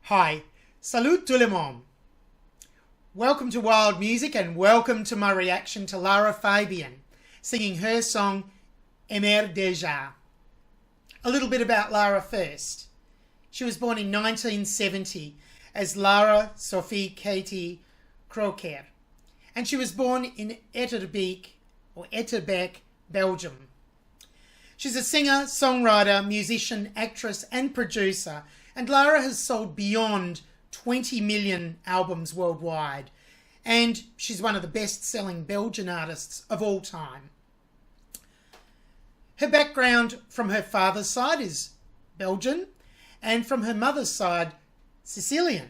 Hi, salut tout le monde. Welcome to Wild Music and welcome to my reaction to Lara Fabian singing her song Aimer Déjà. A little bit about Lara first. She was born in 1970 as Lara Sophie Katie Croker, and she was born in Etterbeek, Belgium. She's a singer, songwriter, musician, actress and producer, and Lara has sold beyond 20 million albums worldwide, and she's one of the best-selling Belgian artists of all time. Her background from her father's side is Belgian, and from her mother's side, Sicilian.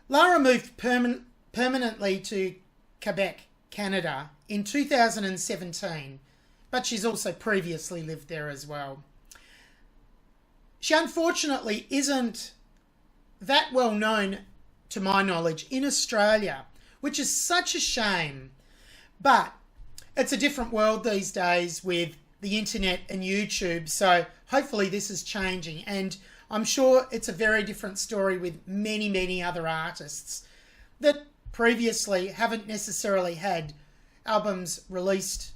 Lara moved permanently to Quebec, Canada in 2017, but she's also previously lived there as well. She unfortunately isn't that well known, to my knowledge, in Australia, which is such a shame. But it's a different world these days with the internet and YouTube, so hopefully this is changing. And I'm sure it's a very different story with many, many other artists that previously haven't necessarily had albums released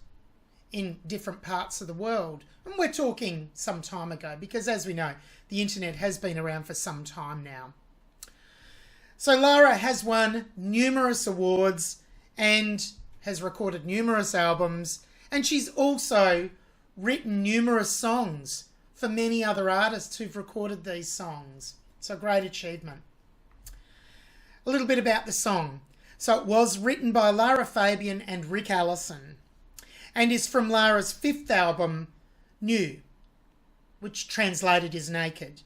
in different parts of the world. And we're talking some time ago, because as we know, the internet has been around for some time now. So Lara has won numerous awards and has recorded numerous albums, and she's also written numerous songs for many other artists who've recorded these songs. So great achievement. A little bit about the song. So it was written by Lara Fabian and Rick Allison, and is from Lara's fifth album, New, which translated is Naked.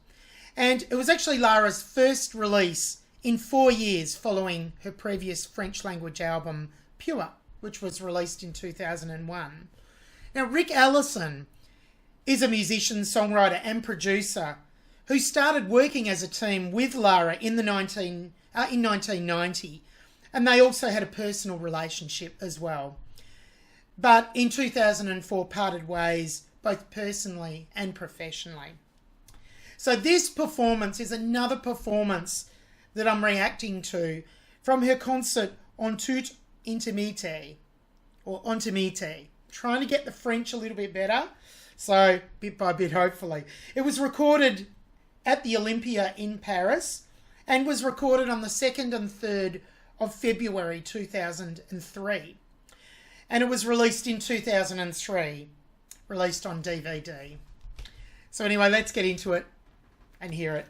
And it was actually Lara's first release in 4 years following her previous French language album, Pure, which was released in 2001. Now, Rick Allison is a musician, songwriter and producer who started working as a team with Lara in 1990, and they also had a personal relationship as well. But in 2004 parted ways, both personally and professionally. So this performance is another performance that I'm reacting to from her concert En Toute Intimité, or Intimité. Trying to get the French a little bit better, so bit by bit hopefully. It was recorded at the Olympia in Paris and was recorded on the 2nd and 3rd of February 2003. And it was released in 2003, released on DVD. So anyway, let's get into it and hear it.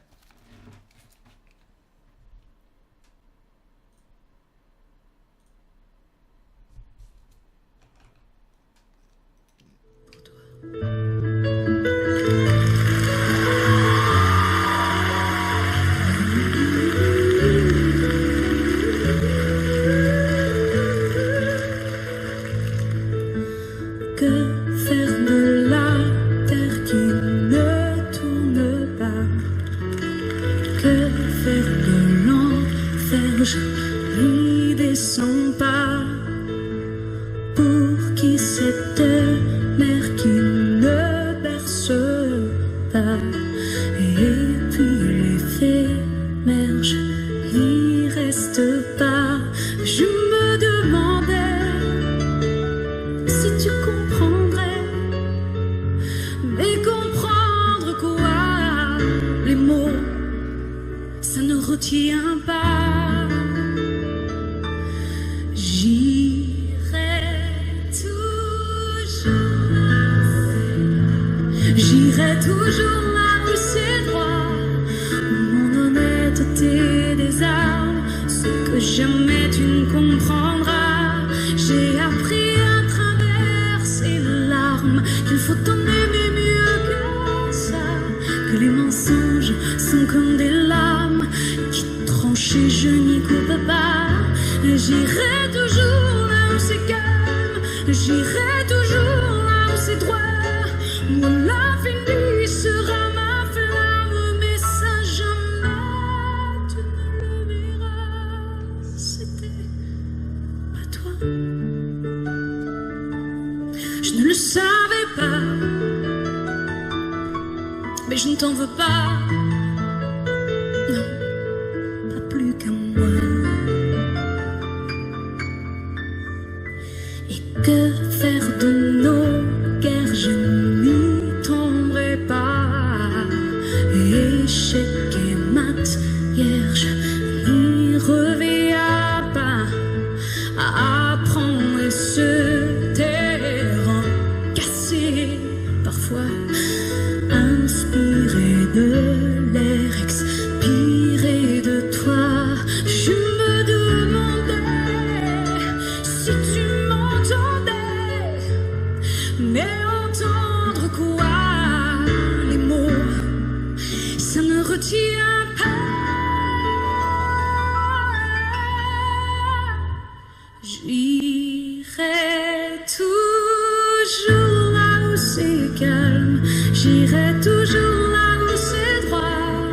Je n'y descends pas. Pour qui cette mer qui ne berce pas, et puis l'éphémère, je n'y reste pas. Je me demandais si tu comprendrais, mais comprendre quoi? Les mots, ça ne retient pas. J'irai toujours là où c'est droit, où mon honnêteté désarme ce que jamais tu ne comprendras. J'ai appris à traverser les larmes qu'il faut en aimer mieux que ça, que les mensonges sont comme des lames qui tranchent et je n'y coupe pas. J'irai toujours là où c'est calme, j'irai toujours là où c'est droit. Où l'infini sera ma flamme, mais ça jamais tu ne le verras. C'était pas toi. Je ne le savais pas, mais je ne t'en veux pas. Non, pas plus qu'un moi. Et que faire de nos guerres? Je n'y tomberai pas. Échec et mat, hier je n'y reviens pas. À apprendre et se taire, en casser parfois, inspirer de l'air, expirer de toi. Je me demandais si tu m'entendais, mais entendre quoi? Les mots, ça ne retient pas. J'irai toujours là où c'est calme, j'irai toujours là où c'est droit.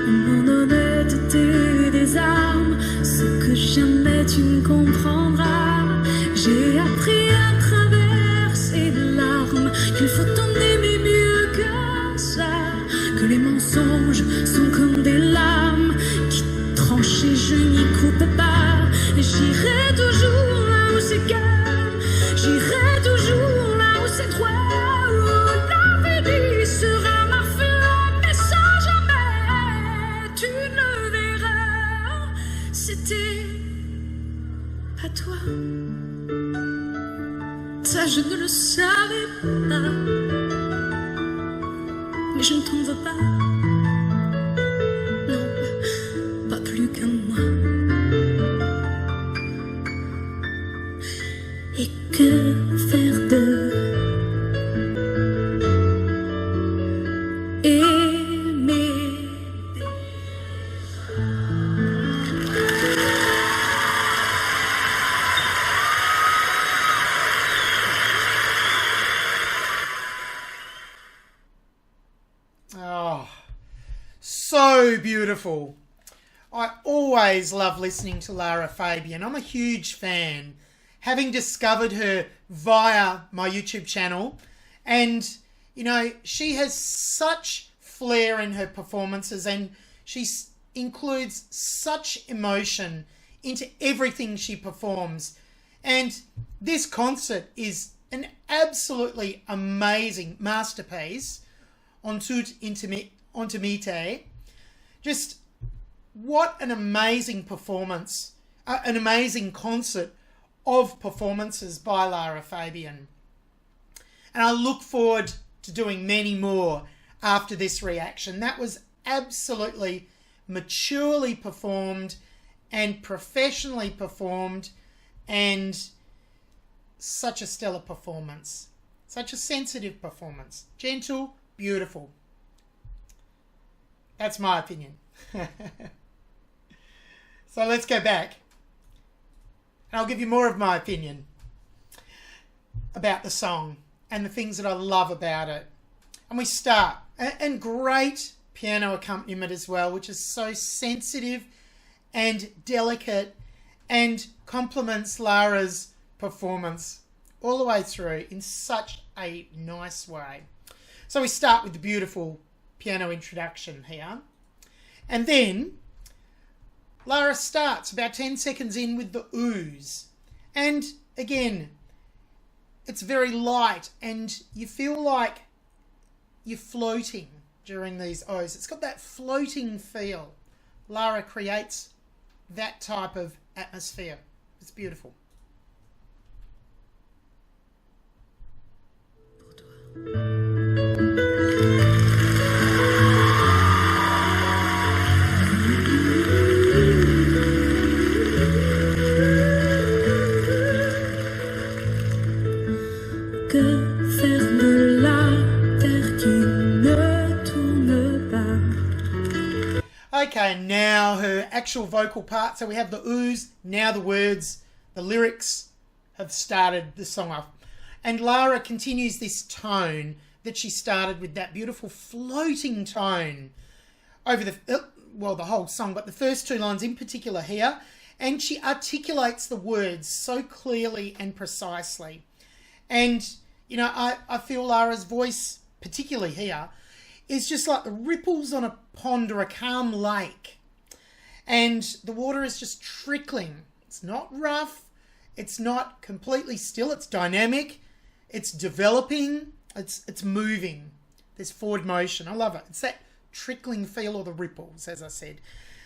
Mon honnêteté des armes, ce que jamais tu ne comprendras. J'ai appris à travers ces larmes qu'il faut en aimer mieux que ça, que les mensonges sont comme des lames qui tranchent et je n'y coupe pas. J'irai toujours là où c'est calme, j'irai toujours là où c'est droit, où l'avenir sera ma flamme, mais sans jamais tu ne verras. C'était pas toi, ça je ne le savais pas, mais je ne t'en veux pas, non, pas plus qu'un moi. Et que faire de aimer? Oh, so beautiful. I always love listening to Lara Fabian. I'm a huge fan, having discovered her via my YouTube channel. And, you know, she has such flair in her performances and she includes such emotion into everything she performs. And this concert is an absolutely amazing masterpiece on Tout Intimité. Just what an amazing performance, an amazing concert of performances by Lara Fabian. And I look forward to doing many more after this reaction. That was absolutely maturely performed and professionally performed, and such a stellar performance. Such a sensitive performance. Gentle, beautiful. That's my opinion. So let's go back. And I'll give you more of my opinion about the song and the things that I love about it. And we start. And great piano accompaniment as well, which is so sensitive and delicate and complements Lara's performance all the way through in such a nice way. So we start with the beautiful piano introduction here. And then Lara starts about 10 seconds in with the ooze. And again, it's very light and you feel like you're floating during these O's. It's got that floating feel. Lara creates that type of atmosphere. It's beautiful. Okay, now her actual vocal part. So we have the ooze, now the words, the lyrics have started the song off. And Lara continues this tone that she started with, that beautiful floating tone over the whole song, but the first two lines in particular here. And she articulates the words so clearly and precisely. And, you know, I feel Lara's voice, particularly here, is just like the ripples on a pond or a calm lake. And the water is just trickling. It's not rough. It's not completely still. It's dynamic. It's developing. It's moving. There's forward motion. I love it. It's that trickling feel, or the ripples, as I said.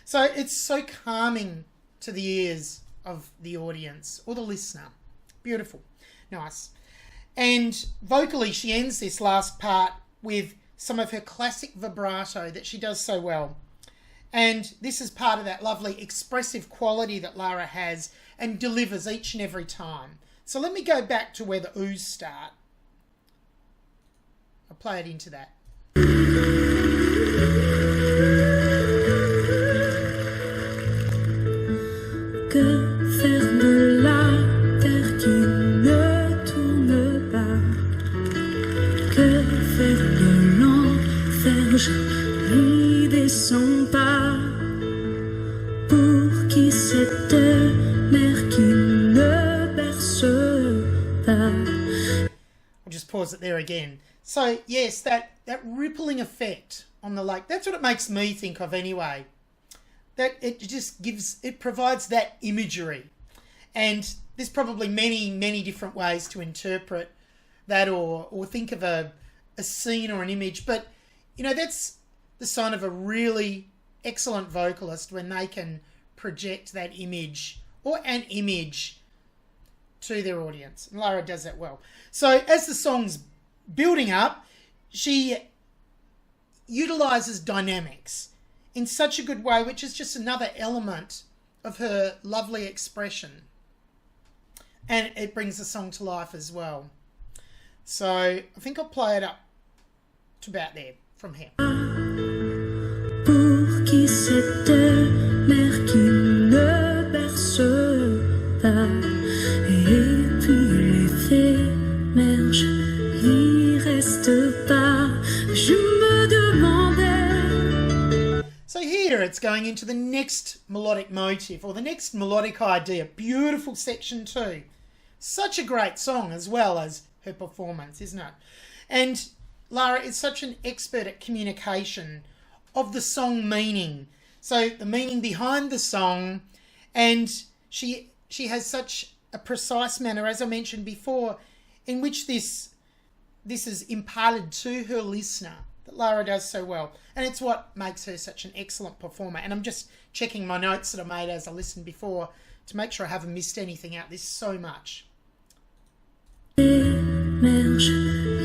So it's so calming to the ears of the audience or the listener. Beautiful. Nice. And vocally, she ends this last part with some of her classic vibrato that she does so well. And this is part of that lovely expressive quality that Lara has and delivers each and every time. So let me go back to where the oohs start. I'll play it into that. Que faire de la terre qui ne tourne pas? Que faire de l'enfer? Je n'y descends pas. Pour qui cette mer qui ne berce pas? I'll just pause it there again. So yes, that rippling effect on the lake, that's what it makes me think of anyway. That it provides that imagery. And there's probably many different ways to interpret that or think of a scene or an image. But, you know, that's the sign of a really excellent vocalist, when they can project that image or an image to their audience. And Lara does that well. So as the song's building up, she utilises dynamics in such a good way, which is just another element of her lovely expression. And it brings the song to life as well. So I think I'll play it up to about there from here. Pour qui cette mer qui ne berce pas, et puis l'éphémère, je n'y reste pas, je me demandais. So here it's going into the next melodic motif, or the next melodic idea. Beautiful section 2. Such a great song, as well as her performance, isn't it? And Lara is such an expert at communication of the song meaning. So the meaning behind the song, and she has such a precise manner, as I mentioned before, in which this is imparted to her listener, that Lara does so well. And it's what makes her such an excellent performer. And I'm just checking my notes that I made as I listened before to make sure I haven't missed anything out. There's so much. Émerge,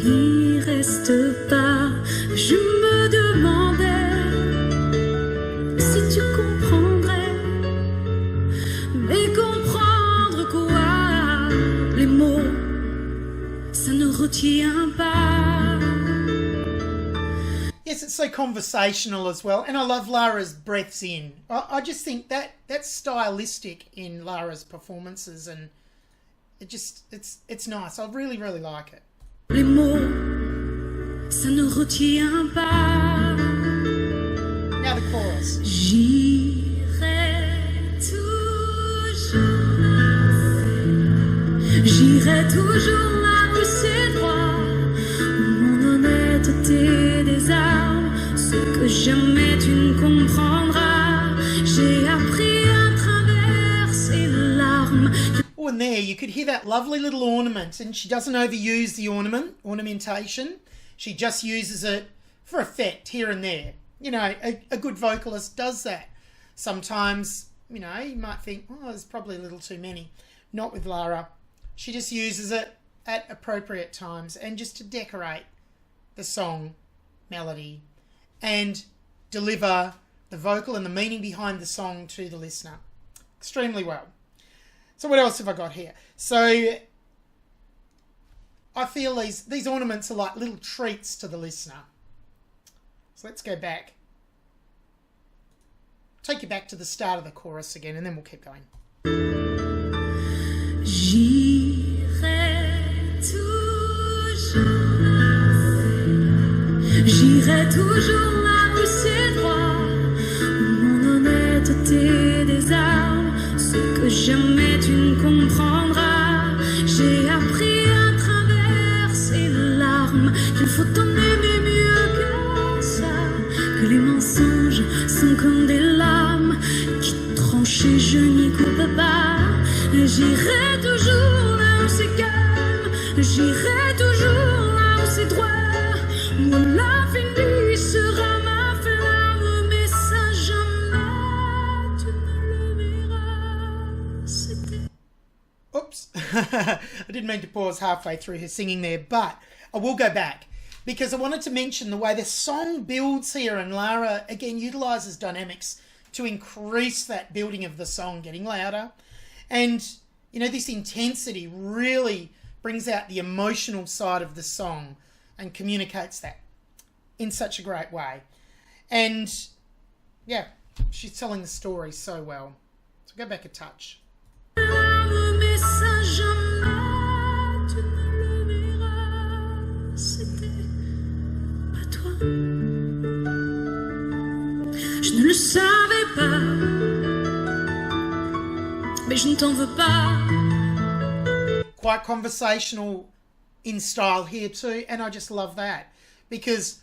n'y reste pas, je me demandais si tu comprendrais, mais comprendre quoi? Les mots, ça ne retient pas. Yes, it's so conversational as well. And I love Lara's breaths in. I just think that's stylistic in Lara's performances, and it's nice. I really like it. Les mots, ça ne retient pas. Now the chorus. J'irai toujours là où c'est droit, où mon honnêteté désarme ce que jamais tu ne comprendras. J'ai appris à traverser les larmes. Oh, and there you could hear that lovely little ornament, and she doesn't overuse the ornamentation. She just uses it for effect here and there. You know, a good vocalist does that. Sometimes, you know, you might think, oh, there's probably a little too many. Not with Lara. She just uses it at appropriate times and just to decorate the song melody and deliver the vocal and the meaning behind the song to the listener extremely well. So what else have I got here? So I feel these ornaments are like little treats to the listener. So let's go back. Take you back to the start of the chorus again, and then we'll keep going. J'irai toujours là où c'est droit, où mon honnêteté désarme ce que jamais tu ne comprendras. J'ai appris à traverser les larmes qu'il faut en aimer mieux qu'un mensonges sont comme des lames qui tranchent et je n'y coupe pas. J'irai toujours là où c'est calme, j'irai toujours là où c'est droit. Où l'infini sera ma flamme, mais ça jamais tu ne le verras. C'était... Oops. I didn't mean to pause halfway through her singing there, but I will go back because I wanted to mention the way the song builds here, and Lara again utilises dynamics to increase that building of the song, getting louder. And, you know, this intensity really brings out the emotional side of the song and communicates that in such a great way. And, yeah, she's telling the story so well. So go back a touch. Mais ça jamais tu ne le verras. C'était pas toi. Je ne le savais pas, mais je ne t'en veux pas. Quite conversational in style here too, and I just love that because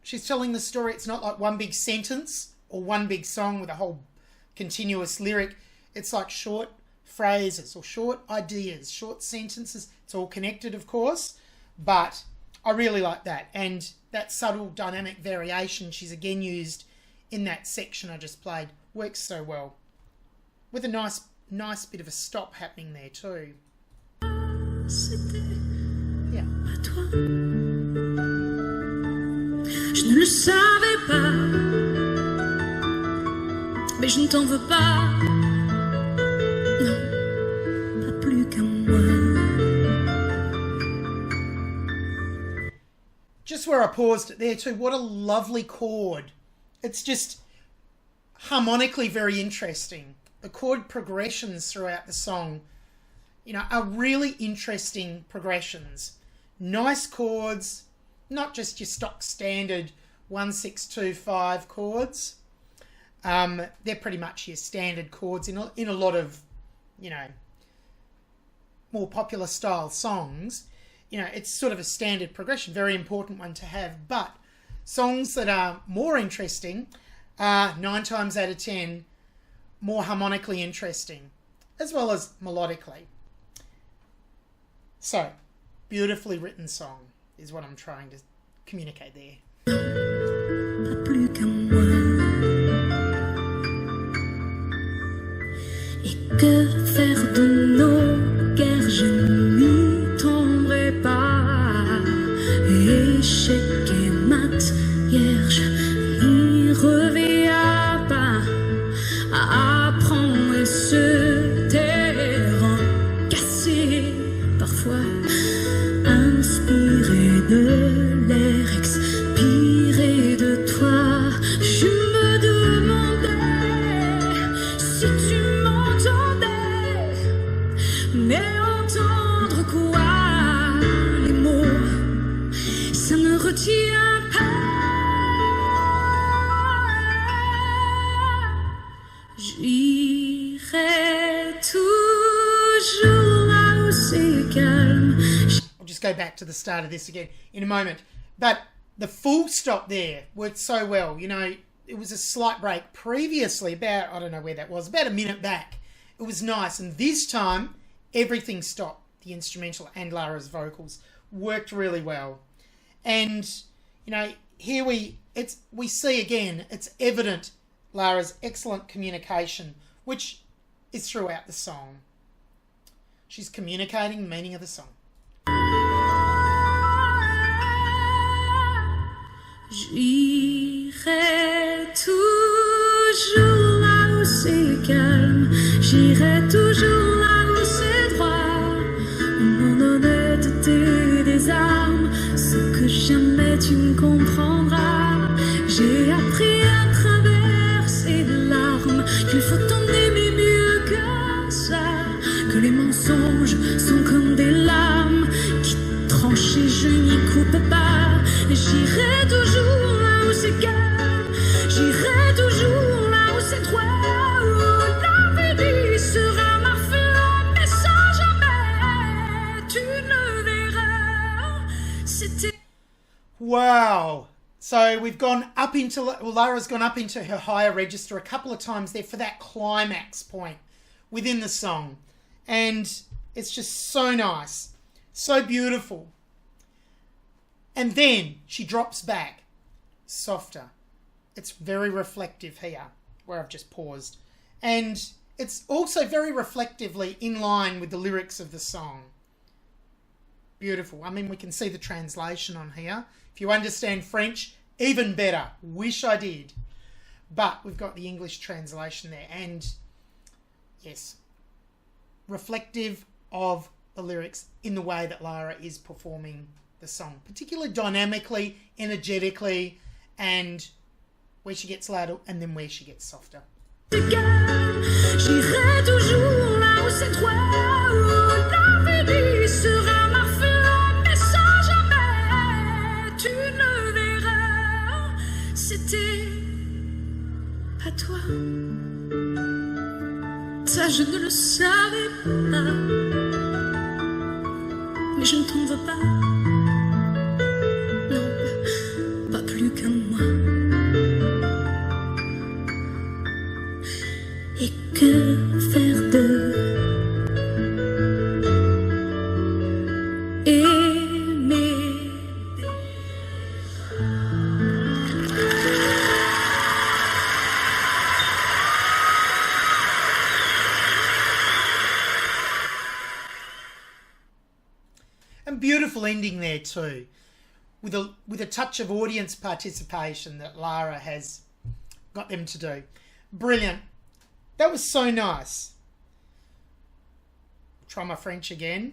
she's telling the story. It's not like one big sentence or one big song with a whole continuous lyric. It's like short phrases or short ideas, short sentences. It's all connected, of course, but I really like that. And that subtle dynamic variation she's again used in that section I just played works so well, with a nice bit of a stop happening there too. Yeah. Pas toi. Je ne le savais pas, mais je ne t'en veux pas. Non, pas plus qu'à moi. Just where I paused it there too, what a lovely chord. It's just harmonically very interesting. The chord progressions throughout the song, you know, are really interesting progressions. Nice chords, not just your stock standard 1, 6, 2, 5 chords. They're pretty much your standard chords in a lot of, you know, more popular style songs. You know, it's sort of a standard progression, very important one to have. But songs that are more interesting are 9 times out of 10 more harmonically interesting, as well as melodically. So, beautifully written song is what I'm trying to communicate there. Pas plus qu'à moi. Et que faire de nos guerres, je n'y tomberai pas. Échec et mat, hier je n'y reviens pas. À apprendre et se taire, cassé parfois, inspiré de l'air, expiré de toi. Je me demandais si tu m'entendais, mais entendre quoi? Les mots, ça me retient pas. J'irai toujours là où c'est calme. I'll just go back to the start of this again in a moment. But the full stop there worked so well. You know, it was a slight break previously, about, I don't know where that was, about a minute back. It was nice. And this time, everything stopped. The instrumental and Lara's vocals worked really well. And, you know, here we see again, it's evident Lara's excellent communication, which is throughout the song. She's communicating the meaning of the song. J'irai toujours là où c'est calme, j'irai toujours là où c'est droit. Mon honnêteté des armes, ce que jamais tu ne comprendras. J'ai appris à travers ces larmes qu'il faut en aimer mieux que ça, que les mensonges sont comme des lames qui tranchent et je n'y coupe pas. J'irai toujours là où c'est calme, j'irai toujours là où c'est droit, où l'infini sera ma flamme, mais sans jamais tu ne verras. C'était... Wow! So we've gone up into, Lara's gone up into her higher register a couple of times there for that climax point within the song. And it's just so nice, so beautiful. And then she drops back, softer. It's very reflective here, where I've just paused. And it's also very reflectively in line with the lyrics of the song. Beautiful. I mean, we can see the translation on here. If you understand French, even better. Wish I did. But we've got the English translation there. And yes, reflective of the lyrics in the way that Lara is performing the song, particularly dynamically, energetically, and where she gets louder and then where she gets softer. J'irai toujours là où c'est toi, où l'avenir sera ma fin, mais sans jamais tu ne verras. C'était pas toi, ça je ne le savais pas, mais je ne t'en veux pas, non, pas plus qu'un mois. Et que faire de aimer? And beautiful ending there too, with a touch of audience participation that Lara has got them to do. Brilliant. That was so nice. Try my French again.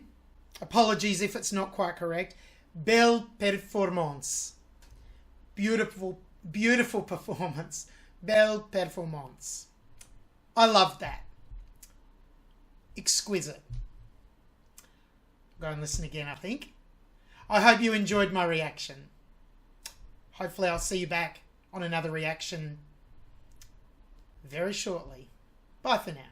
Apologies if it's not quite correct. Belle performance. Beautiful, beautiful performance. Belle performance. I love that. Exquisite. Go and listen again, I think. I hope you enjoyed my reaction. Hopefully I'll see you back on another reaction very shortly. Bye for now.